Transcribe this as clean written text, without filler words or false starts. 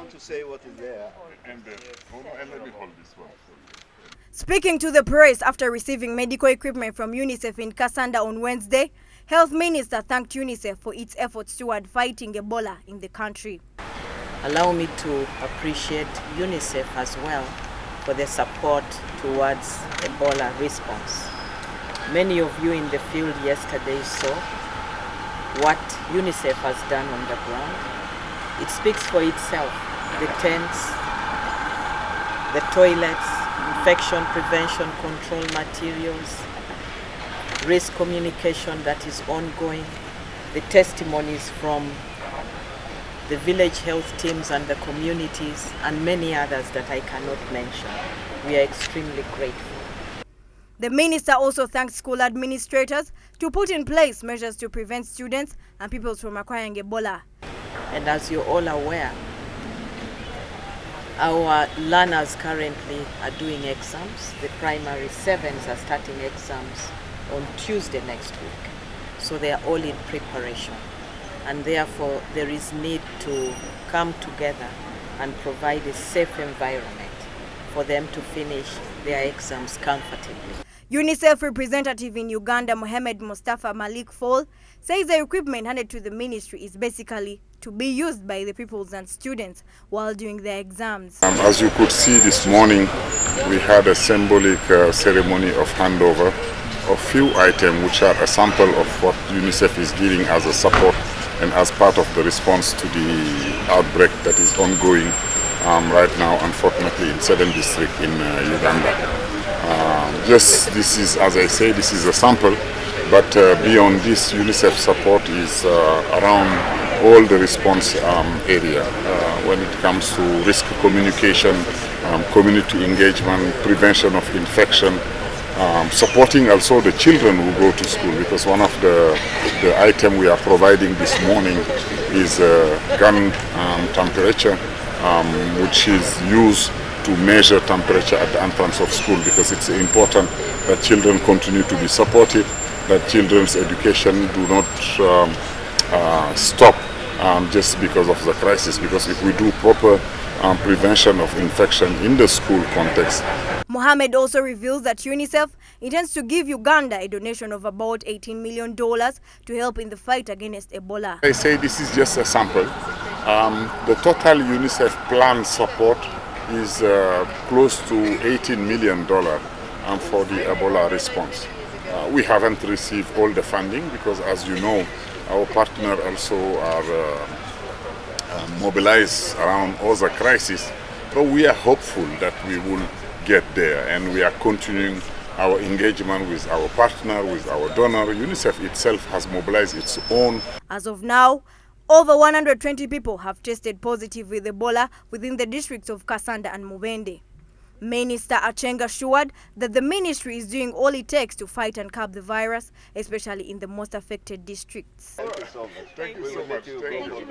want to say what is there. And let me hold this one for you. Speaking to the press after receiving medical equipment from UNICEF in Kasanda on Wednesday, Health Minister thanked UNICEF for its efforts toward fighting Ebola in the country. Allow me to appreciate UNICEF as well for the support towards Ebola response. Many of you in the field yesterday saw what UNICEF has done on the ground. It speaks for itself. The tents, the toilets, infection prevention control materials, risk communication that is ongoing, the testimonies from the village health teams and the communities, and many others that I cannot mention. We are extremely grateful. The minister also thanked school administrators to put in place measures to prevent students and pupils from acquiring Ebola. And as you're all aware, our learners currently are doing exams. The primary 7s are starting exams on Tuesday next week. So they are all in preparation. And therefore there is need to come together and provide a safe environment for them to finish their exams comfortably. UNICEF representative in Uganda, Mohamed Mustafa Malik Fall, says the equipment handed to the ministry is basically to be used by the pupils and students while doing their exams. As you could see this morning, we had a symbolic ceremony of handover of few items which are a sample of what UNICEF is giving as a support and as part of the response to the outbreak that is ongoing right now, unfortunately, in 7 districts in Uganda. This is, as I say, this is a sample, but beyond this, UNICEF support is around all the response area when it comes to risk communication, community engagement, prevention of infection, supporting also the children who go to school, because one of the item we are providing this morning is gun temperature, which is used to measure temperature at the entrance of school, because it's important that children continue to be supported, that children's education do not stop just because of the crisis, because if we do proper prevention of infection in the school context. Mohammed also reveals that UNICEF intends to give Uganda a donation of about $18 million to help in the fight against Ebola. I say this is just a sample. The total UNICEF plan support is close to $18 million for the Ebola response. We haven't received all the funding because, as you know, our partner also are mobilized around all the crisis, but we are hopeful that we will get there, and we are continuing our engagement with our partner, with our donor. UNICEF itself has mobilized its own. As of now, over 120 people have tested positive with Ebola within the districts of Kasanda and Mubende. Minister Aceng assured that the ministry is doing all it takes to fight and curb the virus, especially in the most affected districts. Thank you so much. Thank you.